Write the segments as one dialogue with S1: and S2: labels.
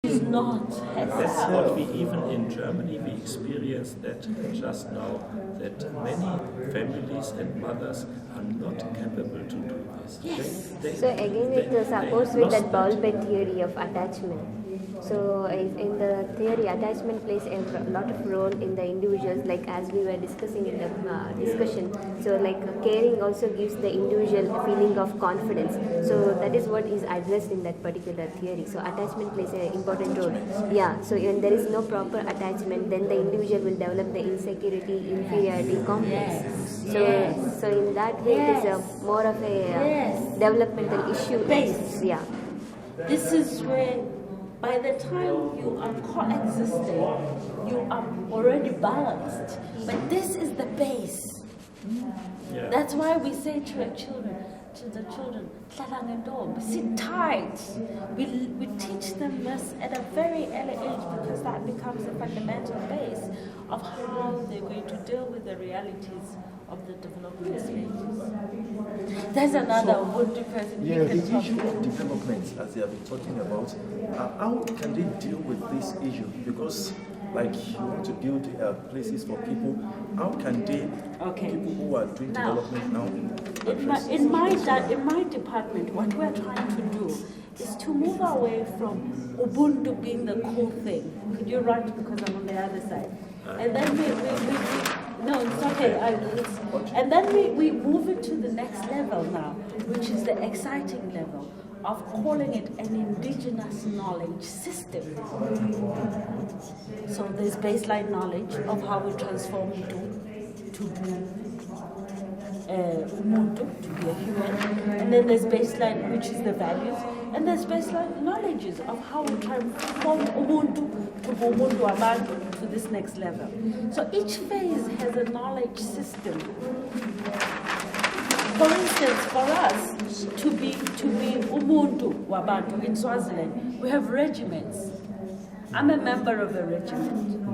S1: Is not.
S2: That's what we, even in Germany, we experienced that just now, that many families and mothers are not capable to do this.
S1: Yes.
S3: So again it supports with that ball pet theory of attachment. So in the theory, attachment plays a lot of role in the individuals, like as we were discussing in the discussion. So like caring also gives the individual a feeling of confidence. So that is what is addressed in that particular theory. So attachment plays an important role. Yeah, so when there is no proper attachment, then the individual will develop the insecurity, inferiority complex. So in that way it is a more of a developmental issue.
S1: Base.
S3: Yeah.
S1: This is where, by the time you are coexisting, you are already balanced. But this is the base.
S2: Yeah.
S1: That's why we say to the children, sit tight. We teach them this at a very early age, because that becomes the fundamental base of how they're going to deal with the realities of the development stages. There's another Ubuntu person.
S4: Yeah, the issue of development, as they have been talking about, how can they deal with this issue? Because, like, you want to build places for people, how can they, people who are doing development now,
S1: in my department, what we're trying to do is to move away from Ubuntu being the cool thing. Could you write, because I'm on the other side? And then no, it's okay. And then we move it to the next level now, which is the exciting level of calling it an indigenous knowledge system. So there's baseline knowledge of how we transform to be Ubuntu, to be a human, and then there's baseline, which is the values, and there's baseline knowledges of how we transform Ubuntu to Ubuntu Abantu to this next level. So each phase has a knowledge system. For instance, for us to be Ubuntu Wabantu in Swaziland, we have regiments. I'm a member of a regiment.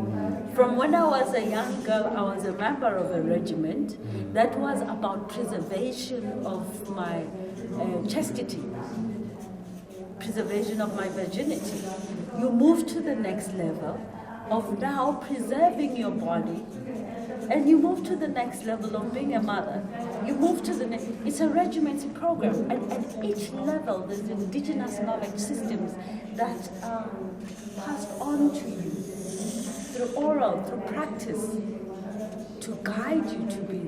S1: From when I was a young girl, I was a member of a regiment that was about preservation of my chastity, preservation of my virginity. You move to the next level of now preserving your body, and you move to the next level of being a mother. You move to the next, it's a regimental program, and at each level there's indigenous knowledge systems that are passed on to you through oral, through practice, to guide you to be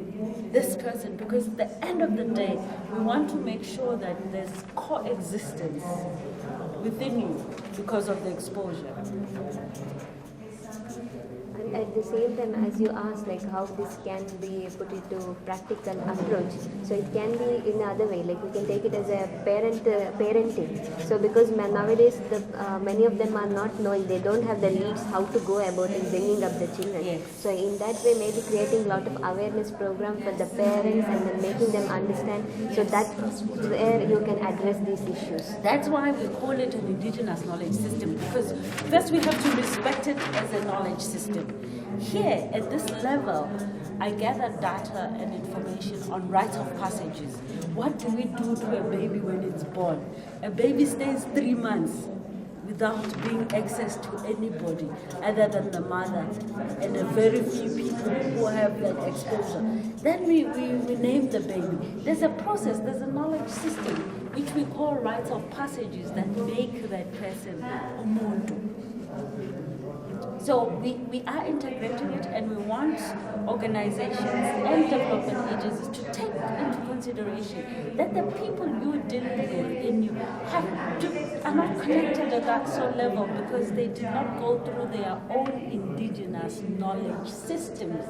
S1: this person, because at the end of the day, we want to make sure that there's coexistence within you because of the exposure.
S3: And at the same time, as you asked, like how this can be put into practical approach, so it can be in another way, like we can take it as a parenting. So because nowadays many of them are not knowing, they don't have the leads how to go about in bringing up the children.
S1: Yes.
S3: So in that way, maybe creating a lot of awareness program for the parents and then making them understand. So that's where you can address these issues.
S1: That's why we call it an indigenous knowledge system, because first we have to respect it as a knowledge system. Here, at this level, I gather data and information on rites of passages. What do we do to a baby when it's born? A baby stays 3 months without being access to anybody other than the mother and a very few people who have that exposure. Then we name the baby. There's a process, there's a knowledge system, which we call rites of passages that make that person Ubuntu. So we are integrating it, and we want organizations and development agencies to take into consideration that the people you're dealing with in you are not connected at that soul level because they did not go through their own indigenous knowledge systems.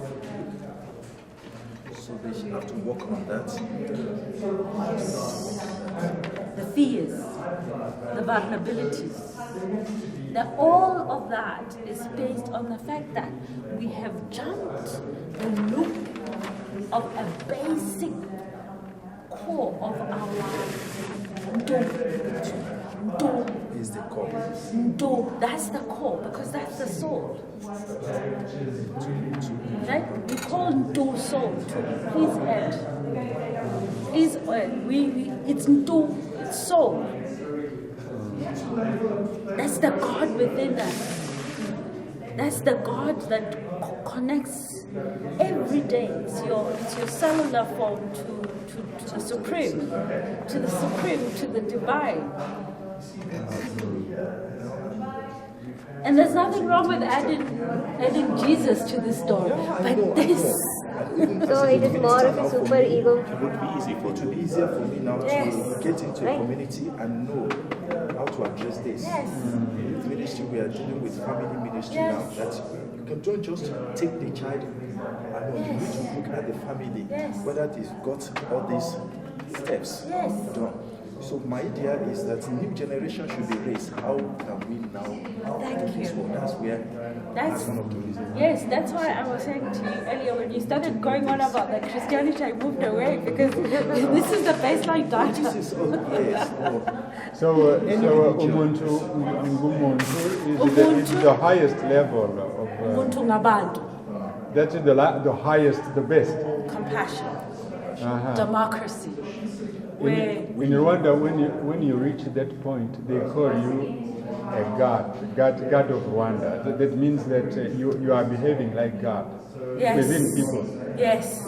S4: So they should have to work on that.
S1: The fears, the vulnerabilities. All of that is based on the fact that we have jumped the loop of a basic core of our life. Do
S4: is the core.
S1: That's the core, because that's the soul. Right? We call do soul to please add. Please, it's do, it's soul. That's the God within us. That's the God that connects every day. It's your cellular phone to the Supreme, to the Divine. And there's nothing wrong with adding Jesus to this story, but this.
S3: So it is more of a super ego.
S4: It would be easy for it would be easier for me now to get into a community and know how to address this.
S1: Yes.
S4: With ministry, we are dealing with family ministry now. That you don't just take the child alone. You need to look at the family, whether it's got all these steps done. So my idea is that new generation should be raised. How can we now
S1: Thank
S4: this
S1: you.
S4: one? That's one of the reasons.
S1: Yes, that's why I was saying to you earlier when you started going on about the Christianity, I moved away because this is the baseline data.
S4: This is yes.
S5: So Ubuntu is the highest level of.
S1: Ubuntu ngabantu.
S5: That is the highest, the best.
S1: Compassion, democracy.
S5: In Rwanda, when you reach that point, they call you a God of Rwanda. That means that you are behaving like God within people.
S1: Yes.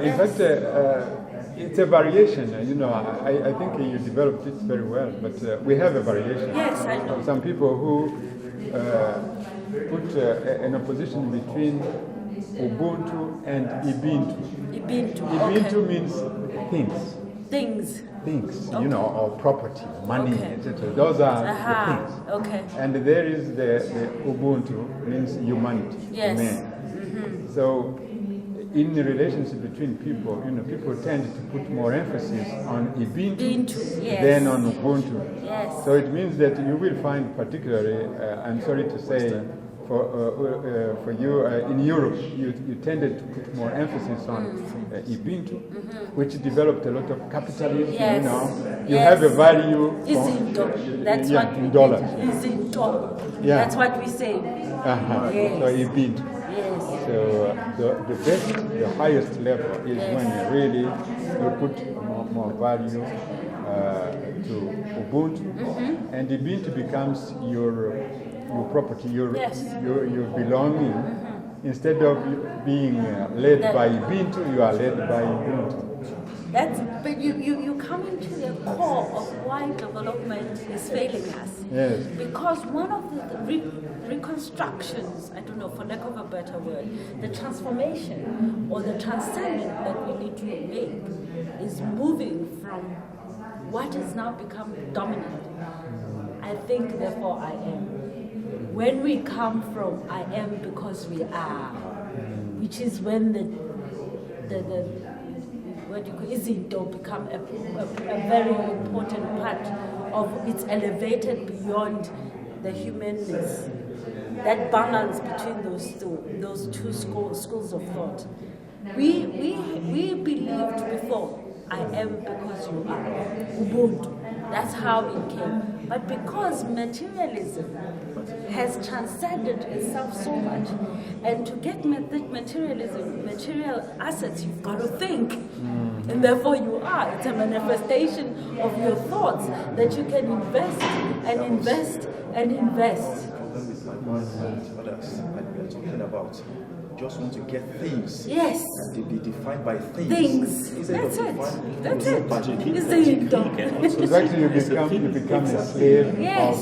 S5: In fact, it's a variation. I think you developed it very well, but we have a variation.
S1: Yes, I know.
S5: Some people who put an opposition between Ubuntu and Ubuntu. Ubuntu means things. Things, or property, money, etc. Those are the things.
S1: Okay.
S5: And there is the Ubuntu, means humanity, man. So, in the relationship between people, people tend to put more emphasis on Ubuntu than on Ubuntu.
S1: Yes.
S5: So it means that you will find, particularly, I'm sorry to say, for you in Europe, you tended to put more emphasis on Ubuntu, which developed a lot of capitalism. You have a value.
S1: That's what
S5: in dollars.
S1: That's what we say.
S5: So Ubuntu.
S1: Yes.
S5: So the best, the highest level is when really you put more value to Ubuntu, and Ubuntu becomes your property, your belonging. Instead of being led by Ubuntu, you are led by Ubuntu.
S1: But you come into the core of why development is failing us.
S5: Yes.
S1: Because one of the reconstructions, I don't know, for lack of a better word, the transformation or the transcendence that we need to make is moving from what has now become dominant. I think, therefore I am. When we come from I am because we are, which is when the what you call izinto become a very important part of it's elevated beyond the humanness. That balance between those two schools of thought. We believed before I am because you are. Ubuntu. That's how it came. But because materialism has transcended itself so much, and to get materialism, material assets, you've got to think. And therefore you are. It's a manifestation of your thoughts that you can invest and invest and invest.
S4: Others, like we are talking about, just want to get things.
S1: Yes.
S4: To be defined by things.
S1: That's it. It's
S5: actually you become a slave of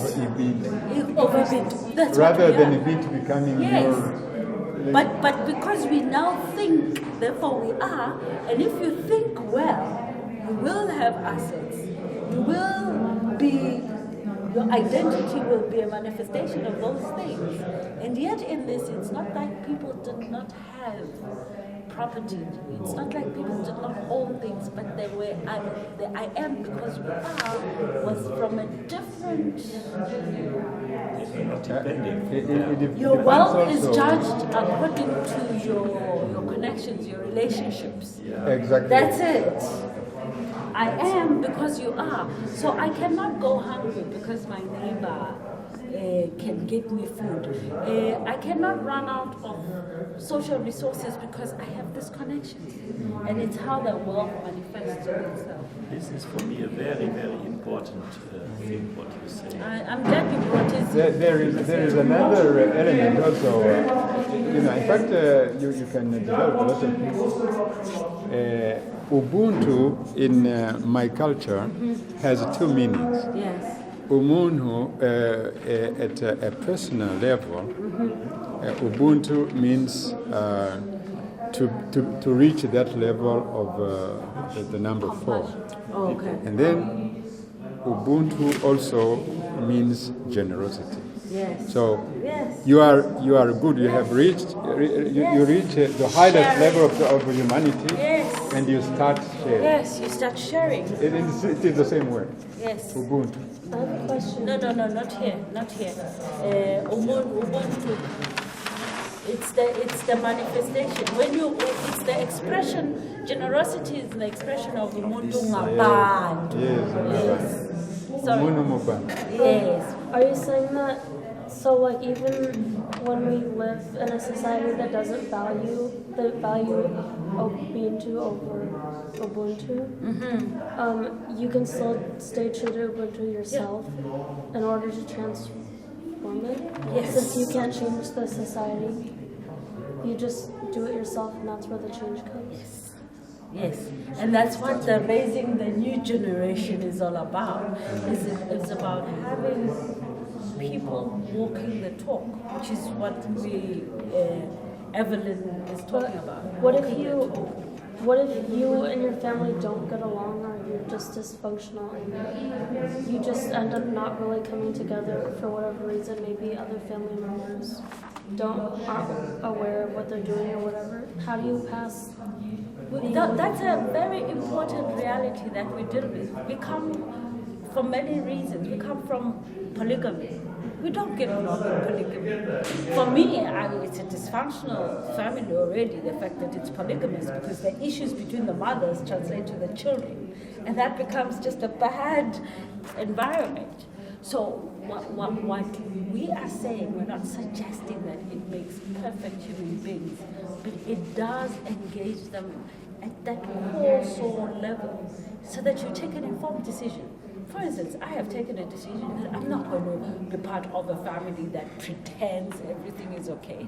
S5: Ubuntu.
S1: That's
S5: rather than Ubuntu becoming your.
S1: But because we now think, therefore we are, and if you think well, you will have assets. You will be. Your identity will be a manifestation of those things. And yet in this, it's not like people did not have property. It's not like people did not own things, but they were, the I am because we are was from a different... Your wealth is judged according to your connections, your relationships.
S5: Yeah. Exactly.
S1: That's it. I am because you are. So I cannot go hungry because my neighbor can get me food. I cannot run out of social resources because I have this connection. And it's how the world manifests itself.
S2: This is for me a very, very important thing, what you say.
S1: I'm glad you brought it.
S5: There is another element also. In fact, you can develop a lot of things. Ubuntu in my culture has two meanings.
S1: Yes.
S5: Ubuntu at a personal level, Ubuntu means to reach that level of the number 4.
S1: Oh, okay.
S5: And then Ubuntu also means generosity.
S1: Yes.
S5: So
S1: Yes.
S5: you are good. You have reached you reach the highest level of humanity,
S1: Yes.
S5: and you start sharing.
S1: Yes, you start sharing.
S5: It is the same word.
S1: Yes.
S5: Ubuntu.
S3: I have a question.
S1: No, not here, not here. Ubuntu. It's the manifestation. It's the expression. Generosity is the expression of Ubuntu ngabantu.
S5: Yes.
S1: Sorry.
S5: Umuntu mubana.
S1: Yes.
S6: Are you saying that, so like even when we live in a society that doesn't value Ubuntu over Ubuntu, you can still stay true to Ubuntu yourself in order to transform it?
S1: Yes.
S6: Since you can't change the society, you just do it yourself and that's where the change comes?
S1: Yes, and that's what the raising the new generation is all about. It's about having people walking the talk, which is what Evelin is talking about.
S6: What if you and your family don't get along, or you're just dysfunctional and you just end up not really coming together for whatever reason? Maybe other family members aren't aware of what they're doing or whatever. How do you pass?
S1: That's a very important reality that we deal with. We come from many reasons. We come from polygamy. We don't get along in polygamy. For me, it's a dysfunctional family already, the fact that it's polygamous, because the issues between the mothers translate to the children. And that becomes just a bad environment. So what we are saying, we're not suggesting that it makes perfect human beings, but it does engage them at that core soul level so that you take an informed decision. For instance, I have taken a decision that I'm not going to be part of a family that pretends everything is okay.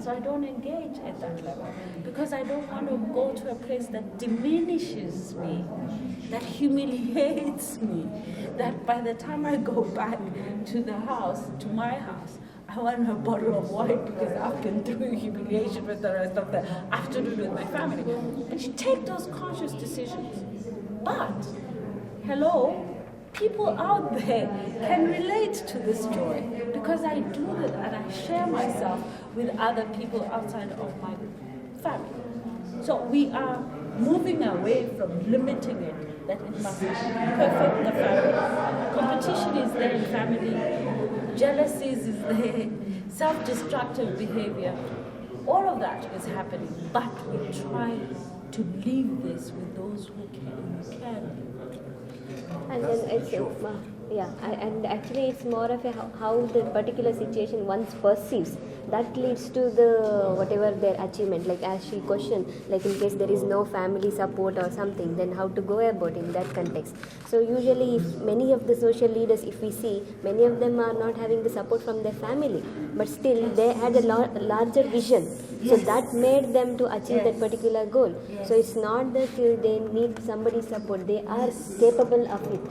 S1: So I don't engage at that level because I don't want to go to a place that diminishes me, that humiliates me, that by the time I go back to the house, to my house, I want a bottle of wine because I've been through humiliation with the rest of the afternoon with my family. But you take those conscious decisions. But, hello, people out there can relate to this joy because I do it and I share myself with other people outside of my family. So we are moving away from limiting it, that it must perfect the family. Competition is there in family, jealousy is there, self-destructive behavior. All of that is happening, but we try to leave this with those who can.
S3: And then it's and actually it's more of how the particular situation one perceives that leads to the whatever their achievement. Like as she questioned, like in case there is no family support or something, then how to go about in that context. So usually, if many of the social leaders, if we see, many of them are not having the support from their family, but still they had a larger vision. So that made them to achieve that particular goal. So it's not that they need somebody's support; they are capable of it.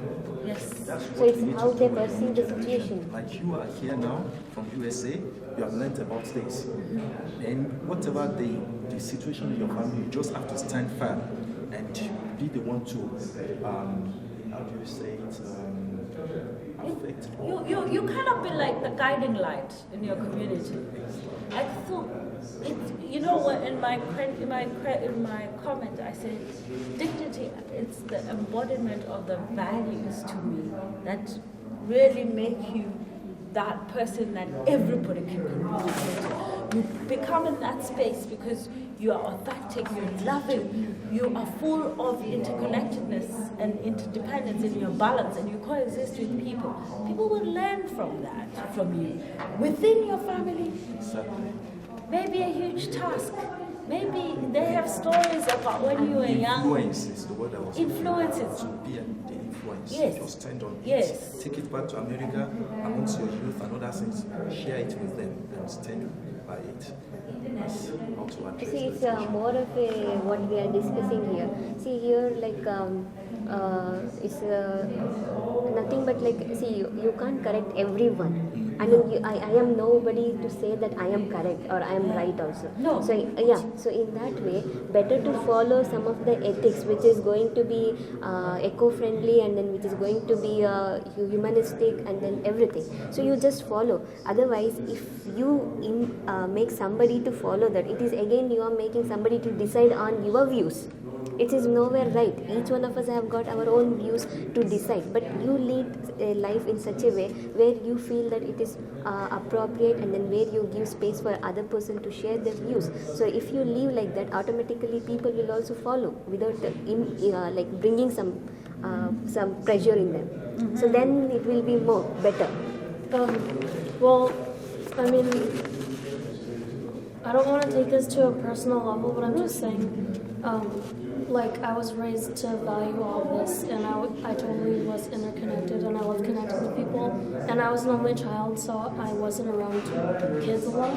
S1: Yes.
S3: So it's how they perceive the situation.
S4: Like you are here now from USA, you have learnt about this. And whatever the situation in your family, you just have to stand firm and be the one to, how do you say it, affect.
S1: You cannot be like the guiding light in your community. I thought, in my comment, I said, dignity, it's the embodiment of the values to me that really make you that person that everybody can contribute to. You become in that space because you are authentic, you're loving, you are full of interconnectedness and interdependence in your balance, and you coexist with people. People will learn from that, from you. Within your family, maybe a huge task. Maybe they have stories about when you were young.
S4: Influence is the word I was
S1: Influences.
S4: To be the influence.
S1: Yes.
S4: Just stand on
S1: Yes.
S4: it. Take it back to America amongst your youth and other things. Share it with them and stand by it. That's how to address
S3: See, it's
S4: the issue.
S3: more of a what we are discussing here. See here, like it's nothing but like, see, you can't correct everyone. I mean, I am nobody to say that I am correct or I am right also.
S1: No.
S3: So yeah, so in that way, better to follow some of the ethics which is going to be eco-friendly, and then which is going to be humanistic, and then everything. So you just follow. Otherwise, if you make somebody to follow that, it is again you are making somebody to decide on your views. It is nowhere right. Each one of us have got our own views to decide, but you lead a life in such a way where you feel that it is appropriate, and then where you give space for other person to share their views. So if you live like that, automatically people will also follow without like bringing some pressure in them. Mm-hmm. So then it will be more better.
S6: Well, I mean, I don't want to take this to a personal level, but I'm just saying, like, I was raised to value all this, and I totally was interconnected, and I love connecting with people, and I was an only child, so I wasn't around kids a lot.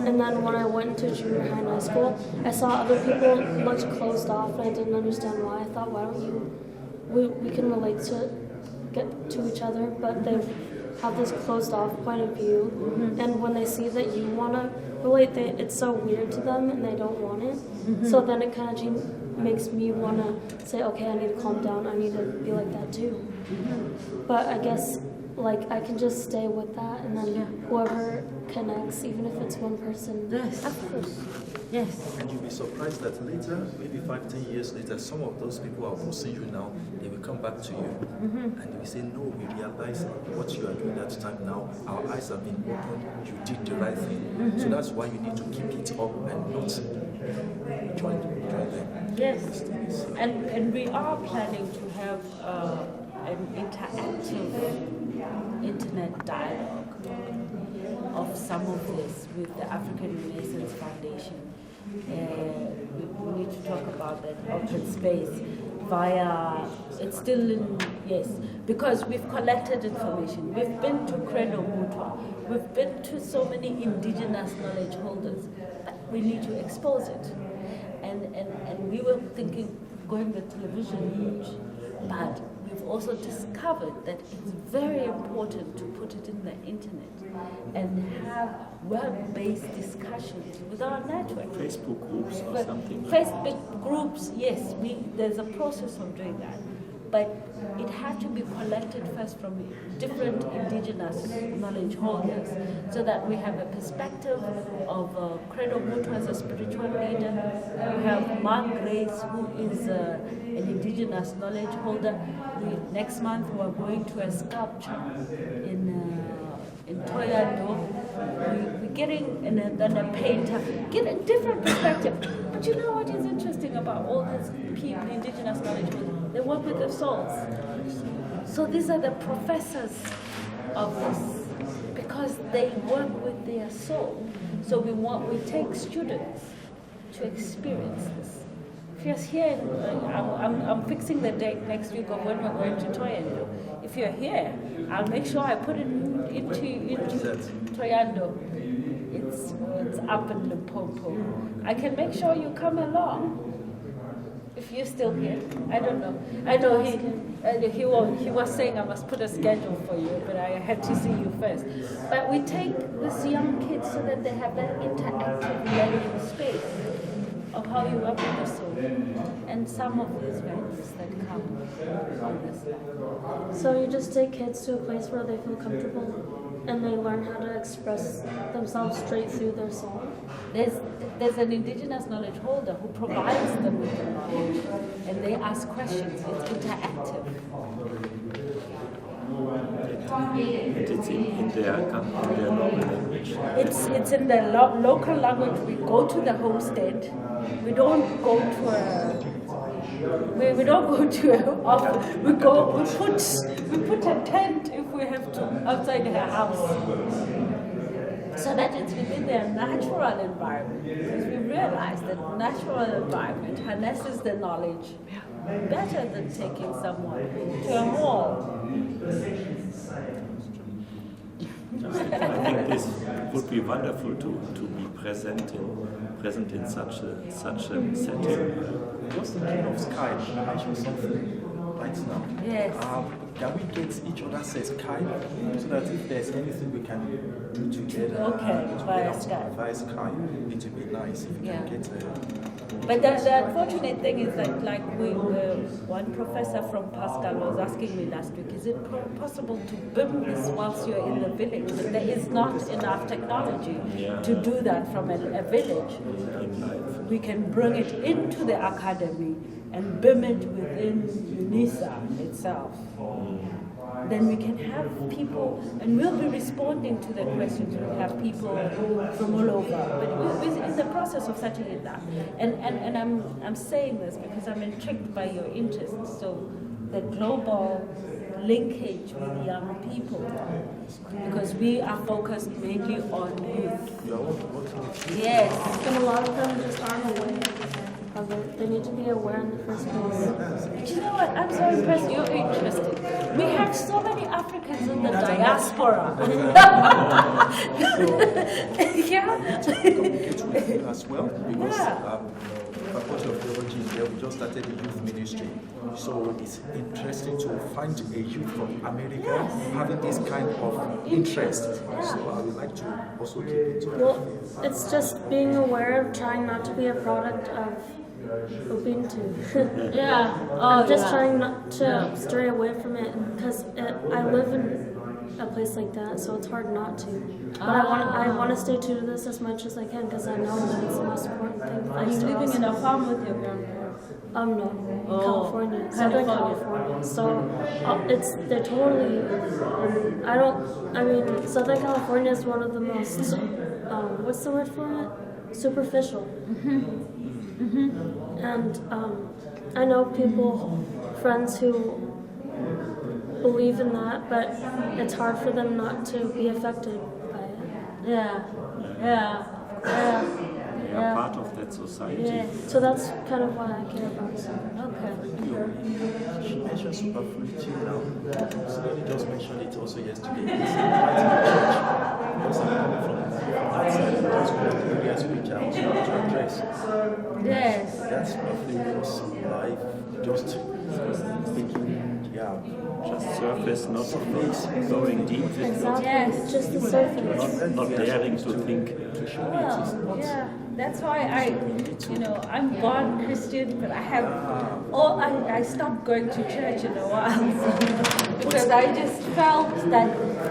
S6: And then when I went to junior high and high school, I saw other people much closed off, and I didn't understand why. I thought, why don't we can relate to each other, but they have this closed off point of view, and when they see that you want to relate, it's so weird to them, and they don't want it. So then it kind of makes me want to say, okay, I need to calm down, I need to be like that too. But I guess, like, I can just stay with that, and then whoever connects, even if it's one person.
S1: Yes, of course. Yes.
S4: And you'll be surprised that later, maybe 5-10 years later, some of those people who are opposing you now, they will come back to you. And they will say, no, we realize what you are doing at the time now, our eyes have been opened, you did the right thing. So that's why you need to keep it up and not join them.
S1: Yes. And we are planning to have an interactive internet dialogue of some of this with the African Renaissance Foundation. We need to talk about that open space via, it's still in, yes, because we've collected information. We've been to Credo Mutua. We've been to so many indigenous knowledge holders, but we need to expose it. And we were thinking going the television route, but we've also discovered that it's very important to put it in the internet and have web-based discussions with our network.
S2: Facebook groups or something.
S1: Facebook groups, yes, there's a process of doing that. But it had to be collected first from different indigenous knowledge holders so that we have a perspective of Credo Mutua as a spiritual leader. We have Mark Grace, who is an indigenous knowledge holder. Next month we're going to a sculpture in Toyando. We're getting then a painter, getting different perspective. But you know what is interesting about all these people, indigenous knowledge holders? They work with their souls. So these are the professors of this because they work with their soul. So we take students to experience this. If you're here, I'm fixing the date next week of when we're going to Toyando. If you're here, I'll make sure I put it into Toyando. It's up in Limpopo. I can make sure you come along. If you're still here, I don't know. I know he was saying I must put a schedule for you, but I had to see you first. But we take these young kids so that they have that interactive learning space of how you work with the soul, and some of these values that come on this life.
S6: So you just take kids to a place where they feel comfortable and they learn how to express themselves straight through their soul.
S1: There's an indigenous knowledge holder who provides them with the knowledge, and they ask questions. It's interactive.
S2: And it's in their normal language. language?
S1: It's in the local language. We go to the homestead. We don't go to a. We don't go to a office. We put a tent if we have to outside her house, so that it's within their natural environment. Because we realize that natural environment harnesses the knowledge better than taking someone to a mall.
S2: I think this would be wonderful to be present in such a setting.
S4: Just thinking of Skype, you mentioned something right now.
S1: Yes.
S4: Can we get each other say Skype so that if there's anything we can do together?
S1: Okay, via Skype.
S4: Via Skype, it would be nice if we can get.
S1: But the unfortunate thing is that, like one professor from Pascal was asking me last week, is it possible to BIM this whilst you're in the village? But there is not enough technology to do that from a village. We can bring it into the academy and BIM it within UNISA itself. Then we can have people, and we'll be responding to the questions. We'll have people from all over. But we're in the process of setting it up. And I'm saying this because I'm intrigued by your interest. So the global linkage with young people, because we are focused mainly on youth. Yes.
S6: And a lot of them just aren't aware of it. They need to be aware in the first place.
S1: But you know what? I'm so impressed. You're interested. We have so many Africans in the diaspora.
S4: Yeah. As well, because Faculty of Theology is there. We just started the youth ministry, so it's interesting to find a youth from America having this kind of interest. So I would like to also keep it.
S6: Well, it's just being aware of trying not to be a product of Ubuntu. I'm just trying not to stray away from it because I live in a place like that, so it's hard not to. But I want to stay true to this as much as I can because I know that it's the most important thing.
S1: Are you living in a farm with your grandparents?
S6: No, California, Southern California. So they're totally. Southern California is one of the most. What's the word for it? Superficial. And I know friends who believe in that, but it's hard for them not to be affected by it.
S2: They are part of that society.
S1: Yeah.
S6: So that's kind of why I care about it.
S1: Okay.
S4: She mentioned superfluity now. Somebody just mentioned it also yesterday. It's right in the church. Because I'm coming from that side, that's one of the areas which I also want to address.
S1: Yes.
S4: That's roughly what's life, just
S2: Just surface, not going deep with
S6: Exactly.
S1: Yes.
S6: Just the surface.
S2: not daring to think.
S1: Well, yeah, that's why I'm born Christian, but I stopped going to church in a while because I just felt that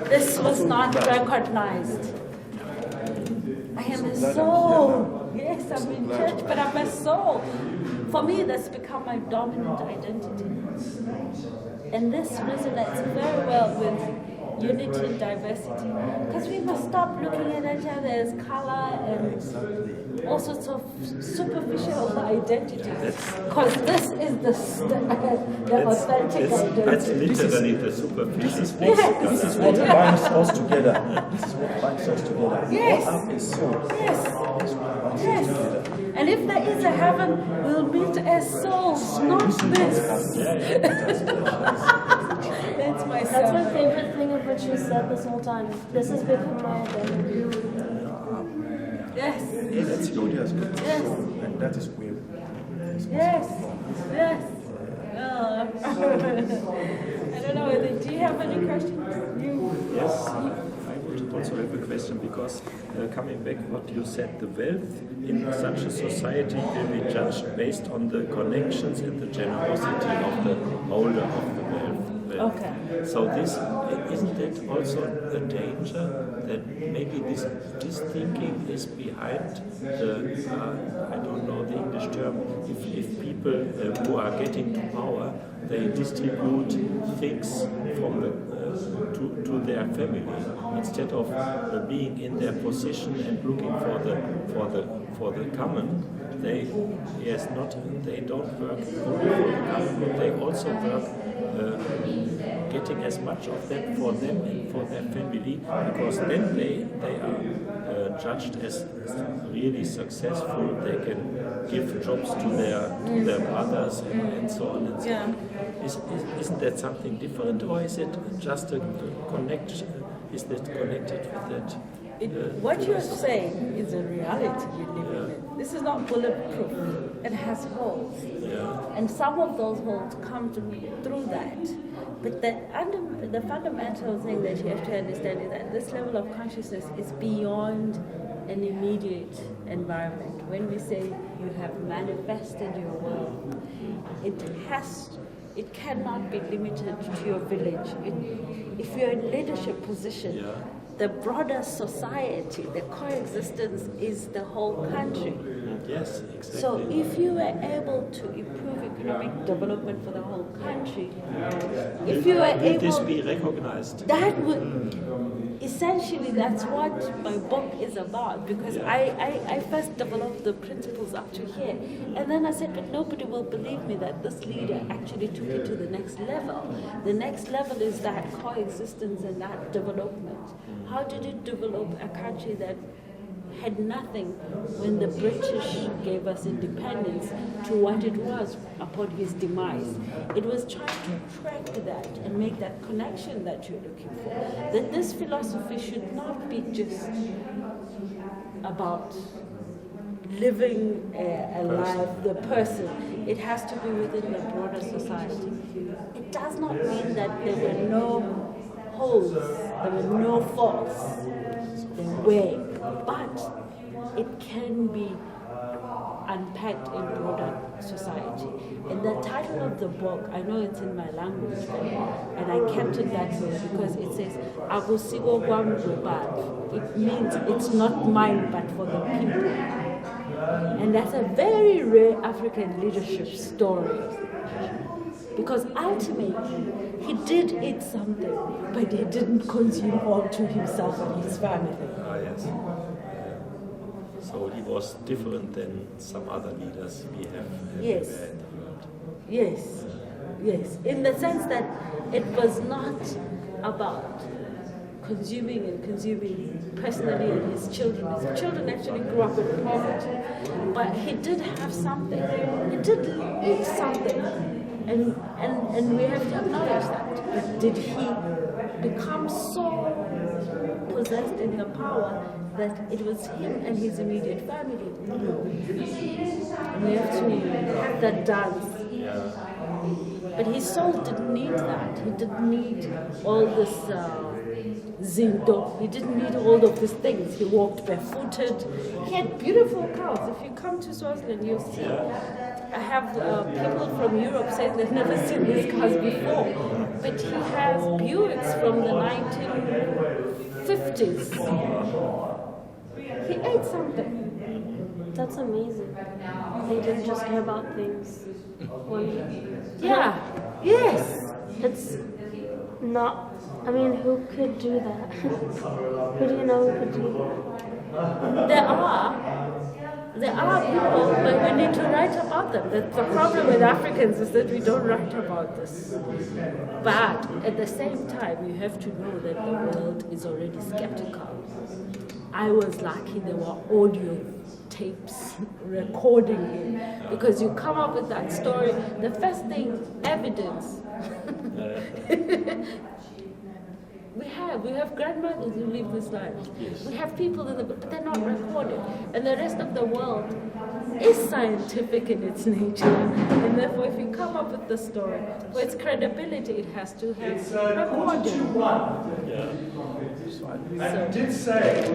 S1: this was not recognized. I am a soul. Yes, I'm in church, but I'm a soul. For me, that's become my dominant identity. And this resonates very well with unity and diversity, because we must stop looking at each other as color and all sorts of superficial identities, because this is the authentic identity.
S2: That's literally the superficial thing.
S4: This is what binds us together. This is what binds us together.
S1: Yes.
S4: What are soul?
S1: Yes.
S4: This is what binds us
S1: Yes.
S4: together.
S1: And if there is a heaven, we'll meet as souls, not this. That's my
S6: That's
S1: son.
S6: my favorite thing of what you said this whole time. This has become my identity.
S1: Yes.
S4: That's good, yes, good.
S1: Yes.
S4: And that is where.
S1: Yes. Yes. Oh. I don't know. Do you have any questions?
S2: Yes, I would also have a question, because coming back what you said, the wealth in such a society will be judged based on the connections and the generosity of the holder of the wealth.
S1: Okay.
S2: So isn't that also a danger, that maybe this thinking is behind the, I don't know the English term, if people who are getting to power, they distribute things from the to their family instead of being in their position and looking for the common. They don't work only for the common, but they also work getting as much of that for them and for their family, because then they are judged as really successful. They can give jobs to their brothers and so on and so on. Isn't that something different, or is it just a connection? Is that connected with that?
S1: What you're saying is a reality we live in. This is not bulletproof. It has holes. And some of those holes come through that. But the fundamental thing that you have to understand is that this level of consciousness is beyond an immediate environment. When we say you have manifested your world, it cannot be limited to your village. If you're in leadership position, the broader society, the coexistence is the whole country.
S2: Yes, exactly.
S1: So if you were able to improve economic development for the whole country, if you were able...
S2: Would this be recognized?
S1: That would... Essentially, that's what my book is about, because I first developed the principles up to here, and then I said, but nobody will believe me that this leader actually took it to the next level. The next level is that coexistence and that development. How did it develop a country that had nothing when the British gave us independence to what it was upon his demise? It was trying to track that and make that connection that you're looking for. That this philosophy should not be just about living a life, the person. It has to be within the broader society. It does not mean that there were no holes, there were no faults. There were. But it can be unpacked in broader society. And the title of the book, I know it's in my language, and I kept it that way because it says, Akusiko kwam Ubuntu. It means it's not mine, but for the people. And that's a very rare African leadership story. Because ultimately, he did eat something, but he didn't consume all to himself and his family.
S2: Ah, yes. So he was different than some other leaders we have
S1: Yes.
S2: everywhere in the world.
S1: Yes, yes. In the sense that it was not about consuming personally and his children. His children actually grew up in poverty. But he did have something. He did eat something. And we have to acknowledge that. But did he become so possessed in the power that it was him and his immediate family? No. And we have to have that dance. But his soul didn't need that. He didn't need all this zinto. He didn't need all of these things. He walked barefooted. He had beautiful cows. If you come to Swaziland, you'll see. I have people from Europe saying they've never seen these cars before. But he has Buicks from the 1950s. He ate something.
S6: That's amazing. They didn't just care about things.
S1: Yeah. Yes.
S6: It's not. I mean, who could do that? Who do you know who could do that?
S1: There are people, but we need to write about them. The problem with Africans is that we don't write about this. But at the same time, you have to know that the world is already skeptical. I was lucky there were audio tapes recording it, because you come up with that story, the first thing, evidence. We have grandmothers who live this life. Yes. We have people but they're not recorded. And the rest of the world is scientific in its nature. And therefore, if you come up with the story, for its credibility, it has to have recorded.
S2: Yeah.
S4: I did say